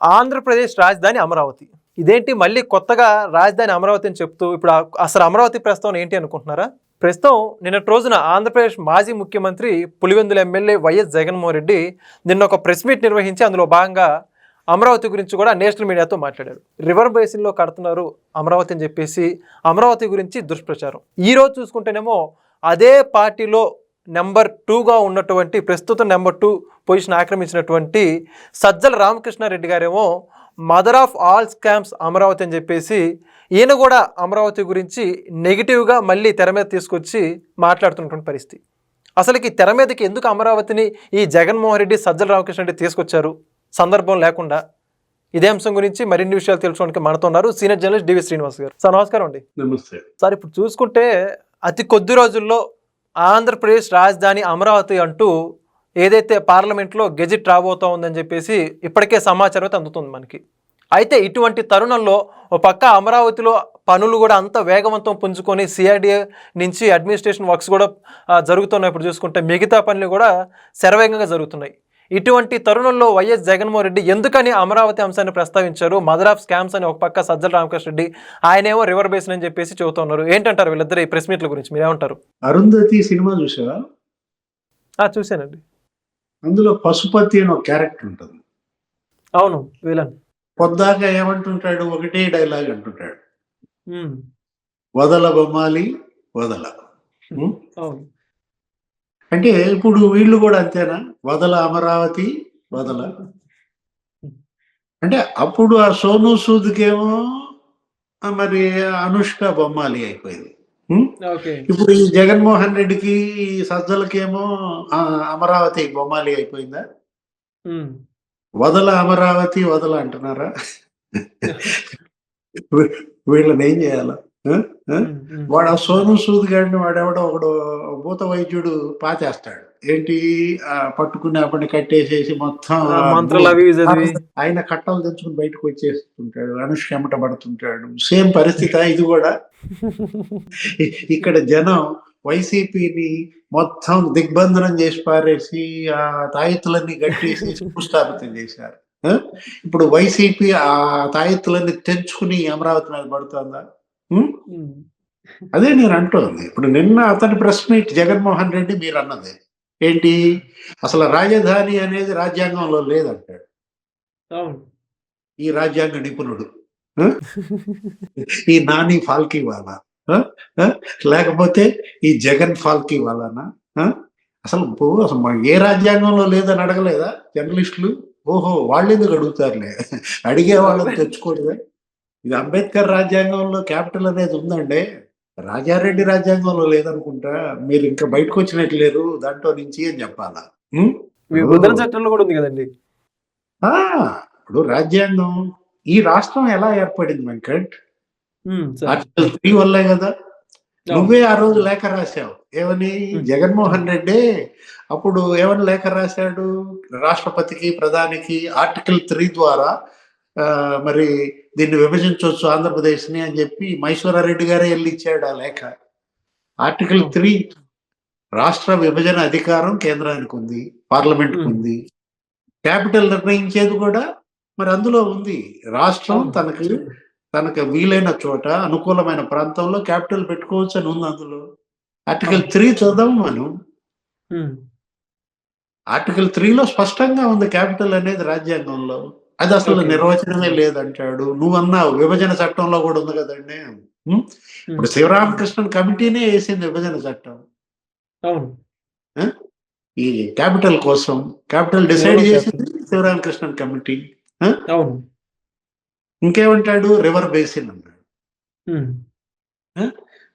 ఆంధ్రప్రదేశ్ రాజధాని అమరావతి. ఇదేంటి మళ్ళీ కొత్తగా రాజధాని అమరావతి అని చెప్తూ ఇప్పుడు అసలు అమరావతి ప్రస్తావన ఏంటి అనుకుంటున్నారా? ప్రస్తుతం నిన్నటి రోజున ఆంధ్రప్రదేశ్ మాజీ ముఖ్యమంత్రి పులివెందుల ఎమ్మెల్యే వైఎస్ జగన్మోహన్ రెడ్డి నిన్న ఒక ప్రెస్ మీట్ నిర్వహించి అందులో భాగంగా అమరావతి గురించి కూడా నేషనల్ మీడియాతో మాట్లాడారు. రివర్ బేసిన్లో కడుతున్నారు అమరావతి అని చెప్పేసి అమరావతి గురించి దుష్ప్రచారం. ఈరోజు చూసుకుంటేనేమో అదే పార్టీలో నెంబర్ 2గా ఉన్నటువంటి ప్రస్తుతం నెంబర్ 2 పొజిషన్ ఆక్రమించినటువంటి సజ్జల రామకృష్ణారెడ్డి గారేమో mother of all scams Amaravati అని చెప్పేసి ఈయన కూడా అమరావతి గురించి నెగిటివ్గా మళ్ళీ తెర మీద తీసుకొచ్చి మాట్లాడుతున్నటువంటి పరిస్థితి. అసలుకి తెర మీదకి ఎందుకు అమరావతిని ఈ జగన్మోహన్ రెడ్డి సజ్జల రామకృష్ణారెడ్డి తీసుకొచ్చారు సందర్భం లేకుండా? ఇదే అంశం గురించి మరిన్ని విషయాలు తెలుసుకోవడానికి మనతో ఉన్నారు సీనియర్ జర్నలిస్ట్ డివి శ్రీనివాస్ గారు. సార్ నమస్కారం అండి. నమస్తే సార్, ఇప్పుడు చూసుకుంటే అతి కొద్ది రోజుల్లో ఆంధ్రప్రదేశ్ రాజధాని అమరావతి అంటూ ఏదైతే పార్లమెంట్లో గెజిట్ రాబోతా ఉందని చెప్పేసి ఇప్పటికే సమాచారం అయితే అందుతుంది మనకి. అయితే ఇటువంటి తరుణంలో ఒక పక్క అమరావతిలో పనులు కూడా అంత వేగవంతం పుంజుకొని సిఆర్డీఏ నుంచి అడ్మినిస్ట్రేషన్ వర్క్స్ కూడా జరుగుతున్నాయి. ఇప్పుడు చూసుకుంటే మిగతా పనులు కూడా శరవేగంగా జరుగుతున్నాయి. ఇటువంటి తరుణంలో వైఎస్ జగన్మోహన్ రెడ్డి ఎందుకని అమరావతి అంశాన్ని ప్రస్తావించారు? మదర్ ఆఫ్ స్కామ్స్ అని ఒక పక్క సజ్జల రామకృష్ణ రెడ్డి, ఆయనేమో రివర్ బేసిన్ అని చెప్పేసి చెబుతున్నారు. ఏంటంటారు వీళ్ళిద్దరు ఈ ప్రెస్ మీట్ల గురించి? మీరేమంటారు? అరుంధతి సినిమా చూసావా? చూశానండి. అందులో పశుపతి అని ఒక క్యారెక్టర్ ఉంటుంది. అవును, విలన్. పొద్దాక ఏమంటుంటాడు? ఒకటే డైలాగ్ అంటుంటాడు, వదల బొమ్మాలి వదల. అవును. అంటే ఇప్పుడు వీళ్ళు కూడా అంతేనా? వదల అమరావతి వదల అంటే అప్పుడు ఆ సోను సూద్కేమో మరి అనుష్క బొమ్మాలి అయిపోయింది. ఇప్పుడు ఈ జగన్మోహన్ రెడ్డికి సజ్జలకేమో అమరావతి బొమ్మాలి అయిపోయిందా? వదల అమరావతి వదల అంటున్నారా? వీళ్ళని ఏం చేయాల? వాడు ఆ సోను సూద్ గారిని వాడెవడో ఒకడు భూత వైద్యుడు పాచేస్తాడు. ఏంటి పట్టుకుని అప్పటిని కట్టేసేసి మొత్తం ఆయన కట్టలు తెచ్చుకుని బయటకు వచ్చేస్తుంటాడు. అనుష్క ఎమ్మట పడుతుంటాడు. సేమ్ పరిస్థితి ఇది కూడా. ఇక్కడ జనం వైసీపీని మొత్తం దిగ్బంధనం చేసి పారేసి ఆ తాయెత్తులన్నీ గట్టేసి భూస్థాపితం చేశారు. ఇప్పుడు వైసీపీ ఆ తాయెత్తులన్నీ తెంచుకుని అమరావతి మీద పడుతుందా? అదే నేను అంటోంది. ఇప్పుడు నిన్న అతని ప్రెస్ మీట్ జగన్మోహన్ రెడ్డి మీరు అన్నది ఏంటి? అసలు రాజధాని అనేది రాజ్యాంగంలో లేదంటాడు ఈ రాజ్యాంగ నిపుణుడు. ఈ నాని ఫాల్కీ వాళ్ళ లేకపోతే ఈ జగన్ ఫాల్కీ వాళ్ళనా? అసలు ఏ రాజ్యాంగంలో లేదని అడగలేదా జర్నలిస్టులు? ఓహో, వాళ్ళు ఎందుకు అడుగుతారులే, అడిగే వాళ్ళని తెచ్చుకోలేదా? ఇది అంబేద్కర్ రాజ్యాంగంలో క్యాపిటల్ అనేది ఉందండి. రాజారెడ్డి రాజ్యాంగంలో లేదనుకుంటా. మీరు ఇంకా బయటకు వచ్చినట్టు లేరు దాంట్లో నుంచి అని చెప్పాలా? చట్టంలో కూడా ఉంది కదండి. ఇప్పుడు రాజ్యాంగం ఈ రాష్ట్రం ఎలా ఏర్పడింది వెంకట్? ఆర్టికల్ 3 వల్లే కదా. నువ్వే ఆ రోజు లేఖ రాశావు. ఏమని? జగన్మోహన్ రెడ్డి అప్పుడు ఏమని లేఖ రాశాడు రాష్ట్రపతికి, ప్రధానికి? ఆర్టికల్ 3 ద్వారా మరి దీన్ని విభజించవచ్చు ఆంధ్రప్రదేశ్ని అని చెప్పి మైశ్వరారెడ్డి గారే వెళ్ళి ఇచ్చాడు ఆ లేఖ. ఆర్టికల్ 3 రాష్ట్ర విభజన అధికారం కేంద్రానికి ఉంది, పార్లమెంట్కి ఉంది. క్యాపిటల్ నిర్ణయించేది కూడా మరి అందులో ఉంది. రాష్ట్రం తనకు వీలైన చోట అనుకూలమైన ప్రాంతంలో క్యాపిటల్ పెట్టుకోవచ్చు అని ఉంది అందులో. ఆర్టికల్ 3 చదవం మనం. ఆర్టికల్ 3లో స్పష్టంగా ఉంది క్యాపిటల్ అనేది రాజ్యాంగంలో. అది అసలు నిర్వచనమే లేదంటాడు. నువ్వన్నావు విభజన చట్టంలో కూడా ఉంది కదండి. ఇప్పుడు శివరామకృష్ణన్ కమిటీనే వేసింది విభజన చట్టం. ఈ క్యాపిటల్ కోసం క్యాపిటల్ డిసైడ్ చేసింది శివరామకృష్ణన్ కమిటీ. ఇంకేమంటాడు? రివర్ బేసిన్ అన్నాడు.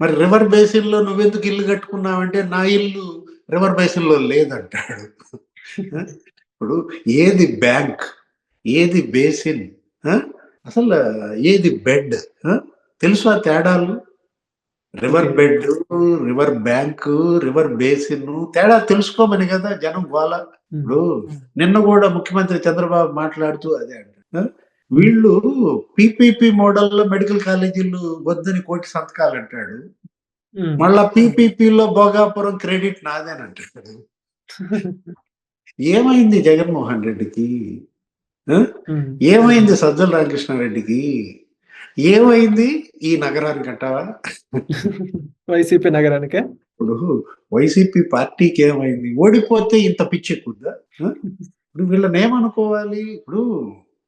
మరి రివర్ బేసిన్ లో నువ్వెందుకు ఇల్లు కట్టుకున్నావంటే నా ఇల్లు రివర్ బేసిన్ లో లేదంటాడు. ఇప్పుడు ఏది బ్యాంక్, ఏది బేసిన్, అసలు ఏది బెడ్? తెలుసా తేడాలు? River bed, river bank, river basin తేడా తెలుసుకోమని కదా జనం గోల. ఇప్పుడు నిన్న కూడా ముఖ్యమంత్రి చంద్రబాబు మాట్లాడుతూ అదే అంటారు, వీళ్ళు పీపీపీ మోడల్లో మెడికల్ కాలేజీలు వద్దని కోటి సంతకాలు అంటాడు. మళ్ళా పీపీపీలో భోగాపురం క్రెడిట్ నాదేనంటాడు. ఏమైంది జగన్మోహన్ రెడ్డికి? ఆ? ఏమైంది సజ్జల రామకృష్ణారెడ్డికి? ఏమైంది ఈ నగరానికి అంటావా? వైసీపీ నగరానికే. ఇప్పుడు వైసీపీ పార్టీకి ఏమైంది? ఓడిపోతే ఇంత పిచ్చెక్కుద్దా? ఇప్పుడు వీళ్ళని ఏమనుకోవాలి? ఇప్పుడు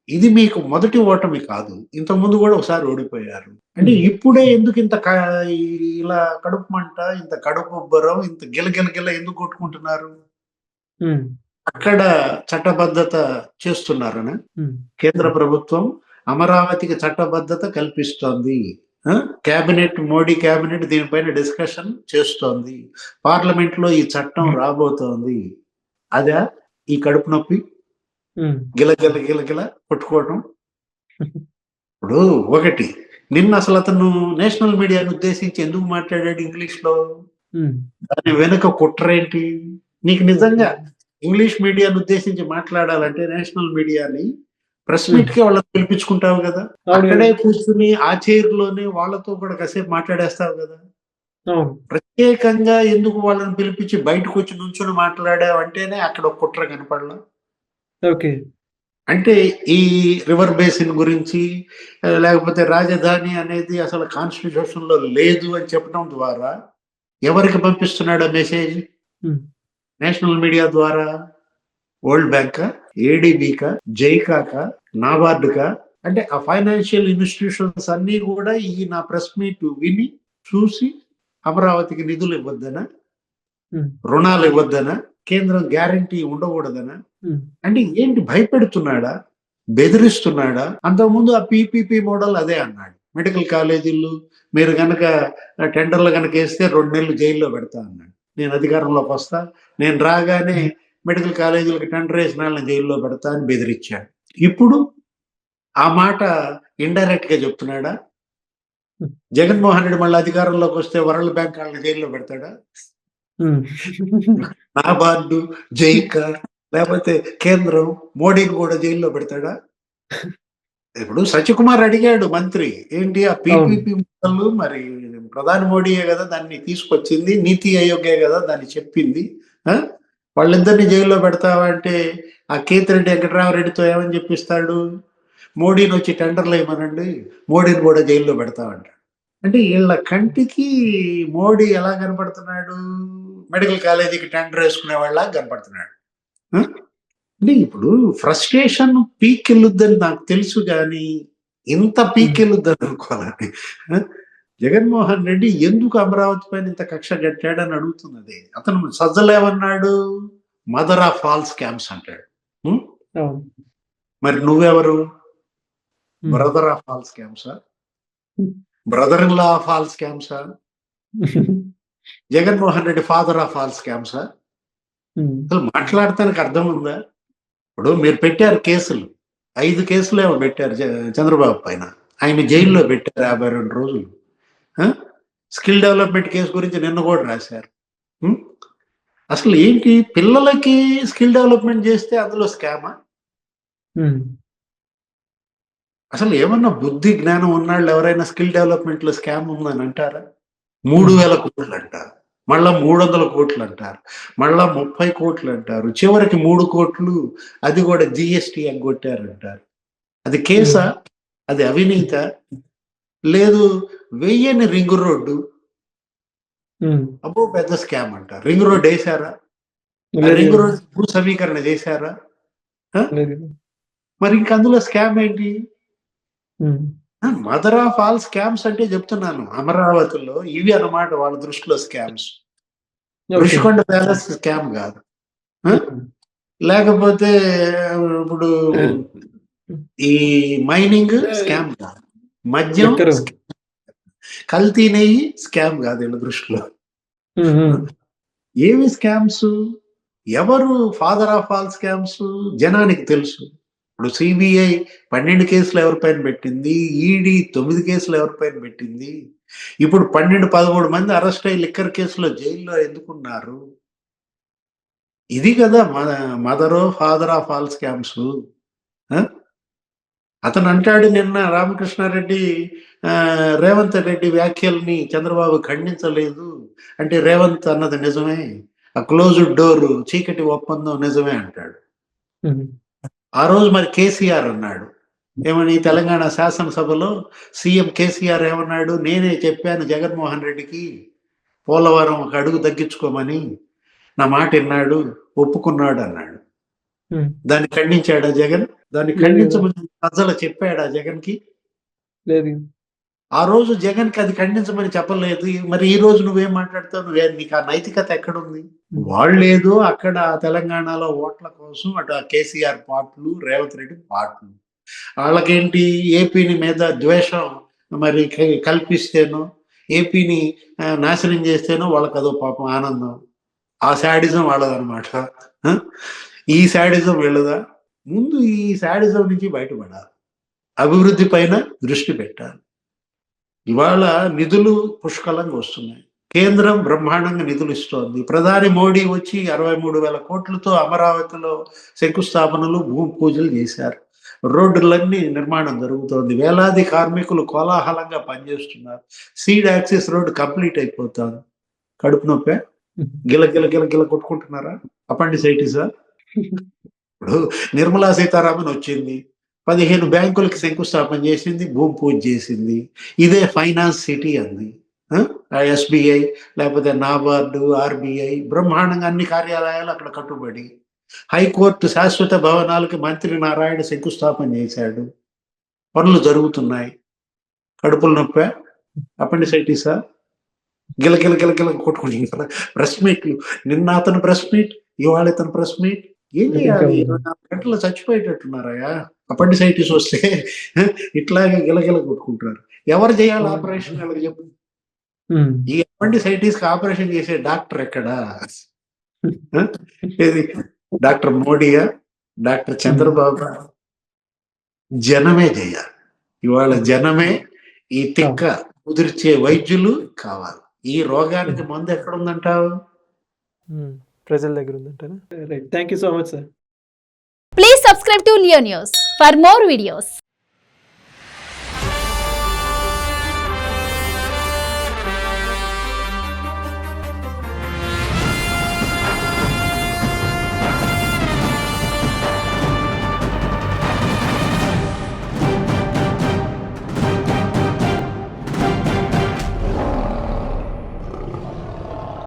ఇది మీకు మొదటి ఓటమి కాదు. ఇంతకు ముందు కూడా ఒకసారి ఓడిపోయారు. అంటే ఇప్పుడే ఎందుకు ఇంత ఇలా కడుపు మంట, ఇంత కడుపు ఉబ్బరం, ఇంత గిల ఎందుకు కొట్టుకుంటున్నారు? అక్కడ చట్టబద్ధత చేస్తున్నారనా? కేంద్ర ప్రభుత్వం అమరావతికి చట్టబద్ధత కల్పిస్తోంది. కేబినెట్, మోడీ కేబినెట్ దీనిపైన డిస్కషన్ చేస్తోంది. పార్లమెంట్ లో ఈ చట్టం రాబోతోంది. అదా ఈ కడుపు నొప్పి? గిల కొట్టుకోవటం. ఇప్పుడు ఒకటి, నిన్న అసలు అతను నేషనల్ మీడియాను ఉద్దేశించి ఎందుకు మాట్లాడాడు ఇంగ్లీష్ లో? దాని వెనుక కుట్రేంటి? నీకు నిజంగా ఇంగ్లీష్ మీడియాను ఉద్దేశించి మాట్లాడాలంటే నేషనల్ మీడియాని ప్రెస్ మీట్ కి వాళ్ళని పిలిపించుకుంటావు కదా, అక్కడే కూర్చుని ఆ చైర్ లోనే వాళ్ళతో కూడా కాసేపు మాట్లాడేస్తావు కదా. ప్రత్యేకంగా ఎందుకు వాళ్ళని పిలిపించి బయటకు వచ్చి నుంచుని మాట్లాడావు అంటేనే అక్కడ ఒక కుట్ర కనపడలా. అంటే ఈ రివర్ బేసిన్ గురించి, లేకపోతే రాజధాని అనేది అసలు కాన్స్టిట్యూషన్ లో లేదు అని చెప్పడం ద్వారా ఎవరికి పంపిస్తున్నాడు మెసేజ్? నేషనల్ మీడియా ద్వారా. వరల్డ్ బ్యాంక్, ఏడీబీకా, జైకాకా, నాబార్డుకా, అంటే ఆ ఫైనాన్షియల్ ఇన్స్టిట్యూషన్స్ అన్ని కూడా ఈ నా ప్రెస్ మీట్ విని చూసి అమరావతికి నిధులు ఇవ్వద్దనా, రుణాలు ఇవ్వద్దనా, కేంద్రం గ్యారంటీ ఉండకూడదనా? అంటే ఏంటి, భయపెడుతున్నాడా, బెదిరిస్తున్నాడా? అంతకుముందు ఆ పీపీపీ మోడల్ అదే అన్నాడు. మెడికల్ కాలేజీలు మీరు కనుక టెండర్లు కనుక వేస్తే 2 నెలలు జైల్లో పెడతా అన్నాడు. నేను అధికారంలోకి వస్తా, నేను రాగానే మెడికల్ కాలేజీలకు టెండర్ వేసిన వాళ్ళని జైల్లో పెడతా అని బెదిరించాడు. ఇప్పుడు ఆ మాట ఇండైరెక్ట్ గా చెప్తున్నాడా? జగన్మోహన్ రెడ్డి మళ్ళీ అధికారంలోకి వస్తే వరల్డ్ బ్యాంక్ వాళ్ళని జైల్లో పెడతాడా? నాబార్డు, జైకా, లేకపోతే కేంద్రం మోడీని కూడా జైల్లో పెడతాడా? ఇప్పుడు సత్యకుమార్ అడిగాడు మంత్రి, ఏంటి ఆ పీపీపీ మోడల్, మరి ప్రధాని మోడీయే కదా దాన్ని తీసుకొచ్చింది, నీతి ఆయోగే కదా దాన్ని చెప్పింది, వాళ్ళిద్దరిని జైల్లో పెడతావా అంటే ఆ కేతిరెడ్డి వెంకటరామరెడ్డితో ఏమని చెప్పిస్తాడు? మోడీని వచ్చి టెండర్లు వేయమనండి, మోడీని కూడా జైల్లో పెడతామంట. అంటే వీళ్ళ కంటికి మోడీ ఎలా కనపడుతున్నాడు? మెడికల్ కాలేజీకి టెండర్ వేసుకునే వాళ్ళ కనపడుతున్నాడు. అంటే ఇప్పుడు ఫ్రస్ట్రేషన్ పీక్ వెళ్ళొద్దని నాకు తెలుసు, కానీ ఇంత పీక్ వెళ్ళొద్దని అనుకోవాలని. జగన్మోహన్ రెడ్డి ఎందుకు అమరావతి పైన ఇంత కక్ష కట్టాడని అడుగుతున్నది. అతను సజ్జలేమన్నాడు? మదర్ ఆఫ్ ఆల్ స్కామ్స్ అంటాడు. మరి నువ్వెవరు? బ్రదర్ ఆఫ్ ఆల్ స్కామ్సా? Brother in law of all స్కామ్సా? Jaganmohan Reddy father of all స్కామ్సా? అసలు మాట్లాడటానికి అర్థం ఉందా? ఇప్పుడు మీరు పెట్టారు కేసులు, 5 కేసులు ఏమో పెట్టారు చంద్రబాబు పైన, ఆయన జైల్లో పెట్టారు 52 రోజులు. స్కిల్ డెవలప్మెంట్ కేసు గురించి నిన్న కూడా రాశారు. అసలు ఏంటి, పిల్లలకి స్కిల్ డెవలప్మెంట్ చేస్తే అందులో స్కామా? అసలు ఏమన్నా బుద్ధి జ్ఞానం ఉన్నాళ్ళు ఎవరైనా స్కిల్ డెవలప్మెంట్ లో స్కామ్ ఉందని అంటారా? 3,000 కోట్లు అంటారు, మళ్ళా 300 కోట్లు అంటారు, మళ్ళా 30 కోట్లు అంటారు, చివరికి 3 కోట్లు అది కూడా జిఎస్టీ ఎగ్గొట్టారంటారు. అది కేసా? అది అవినీత? లేదు, వెయ్యని రింగ్ రోడ్డు, అబ్బో పెద్ద స్కామ్ అంటారు. రింగ్ రోడ్ వేసారా? రింగ్ రోడ్ భూ సమీకరణ చేశారా? మరి ఇంక అందులో స్కామ్ ఏంటి? మదర్ ఆఫ్ ఆల్ స్కామ్స్ అంటే చెప్తున్నాను, అమరావతిలో ఇవి అన్నమాట వాళ్ళ దృష్టిలో స్కామ్స్. ఋషికొండ ప్యాలెస్ స్కామ్ కాదు, లేకపోతే ఇప్పుడు ఈ మైనింగ్ స్కామ్ కాదు, మద్యం, కల్తీ నెయ్యి స్కామ్ కాదు వీళ్ళ దృష్టిలో. ఏవి స్కామ్స్? ఎవరు ఫాదర్ ఆఫ్ ఆల్ స్కామ్స్ జనానికి తెలుసు. ఇప్పుడు సిబిఐ 12 కేసులు ఎవరిపైన పెట్టింది, ఈడీ 9 కేసులు ఎవరిపైన పెట్టింది, ఇప్పుడు 12-13 మంది అరెస్ట్ అయ్యి లిక్కర్ కేసులో జైల్లో ఎందుకున్నారు? ఇది కదా mother father of all scams. అతను అంటాడు నిన్న రామకృష్ణారెడ్డి, రేవంత్ రెడ్డి వ్యాఖ్యల్ని చంద్రబాబు ఖండించలేదు అంటే రేవంత్ అన్నది నిజమే, ఆ క్లోజ్డ్ డోర్ చీకటి ఒప్పందం నిజమే అంటాడు. ఆ రోజు మరి కేసీఆర్ అన్నాడు ఏమని, తెలంగాణ శాసనసభలో సీఎం కేసీఆర్ ఏమన్నాడు, నేనే చెప్పాను జగన్మోహన్ రెడ్డికి పోలవరం ఒక అడుగు తగ్గించుకోమని, నా మాట విన్నాడు, ఒప్పుకున్నాడు అన్నాడు. దాన్ని ఖండించాడా జగన్? దాన్ని ఖండించమని ప్రజలు చెప్పాడా జగన్ కి? లేదు. ఆ రోజు జగన్ కి అది ఖండించమని చెప్పలేదు. మరి ఈ రోజు నువ్వేం మాట్లాడతావు? నీకు ఆ నైతికత ఎక్కడుంది? వాళ్ళేదో అక్కడ తెలంగాణలో ఓట్ల కోసం అటు కేసీఆర్ పార్టీలు, రేవంత్ రెడ్డి పార్టీలు, వాళ్ళకేంటి ఏపీని మీద ద్వేషం మరి కల్పిస్తేనో, ఏపీని నాశనం చేస్తేనో వాళ్ళకి అదో పాపం ఆనందం. ఆ శాడిజం వాళ్ళదనమాట. ఈ శాడిజం వీళ్ళదా? ముందు ఈ శాడిజం నుంచి బయటపడాలి, అభివృద్ధి పైన దృష్టి పెట్టాలి. ఇవాళ నిధులు పుష్కలంగా వస్తున్నాయి, కేంద్రం బ్రహ్మాండంగా నిధులు ఇస్తోంది. ప్రధాని మోడీ వచ్చి 63,000 కోట్లతో అమరావతిలో శంకుస్థాపనలు, భూమి పూజలు చేశారు. రోడ్డులన్నీ నిర్మాణం జరుగుతోంది, వేలాది కార్మికులు కోలాహలంగా పనిచేస్తున్నారు. సీడ్ యాక్సిస్ రోడ్డు కంప్లీట్ అయిపోతుంది. కడుపు నొప్పే, గిల గిల గిల గిల కొట్టుకుంటున్నారా? అపెండిసైటిసా? ఇప్పుడు నిర్మలా సీతారామన్ వచ్చింది, 15 బ్యాంకులకి శంకుస్థాపన చేసింది, భూమి పూజ చేసింది. ఇదే ఫైనాన్స్ సిటీ అంది. ఎస్బీఐ లేకపోతే నాబార్డు, ఆర్బీఐ బ్రహ్మాండంగా అన్ని కార్యాలయాలు అక్కడ కట్టుబడి. హైకోర్టు శాశ్వత భవనాలకి మంత్రి నారాయణ శంకుస్థాపన చేశాడు, పనులు జరుగుతున్నాయి. కడుపుల నొప్పే, అపెండిసైటిసా? గిల గిల గిల గిల కొట్టుకుంటున్నారు. ప్రెస్ మీట్లు, నిన్న అతను ప్రెస్ మీట్, ఇవాళ ఇతను ప్రెస్ మీట్. ఏం చేయాలి? 24 గంటలు చచ్చిపోయేటట్టున్నారయ్యా. అపెండిసైటిస్ వస్తే ఇట్లాగే గిలగిల కొట్టుకుంటారు. ఎవరు చేయాలి ఆపరేషన్? వాళ్ళకి చెప్పు. ఈ అపెండిసైటిస్ కి ఆపరేషన్ చేసే డాక్టర్ ఎక్కడా? ఏది డాక్టర్ మోడీయా, డాక్టర్ చంద్రబాబు? జనమే చేయాలి. ఇవాళ జనమే ఈ తిక్క కుదిర్చే వైద్యులు కావాలి. ఈ రోగానికి మందు ఎక్కడుందంటావు? ప్రజల దగ్గర ఉందంటారా? Right, thank you so much sir. Please subscribe to Leo News for more videos.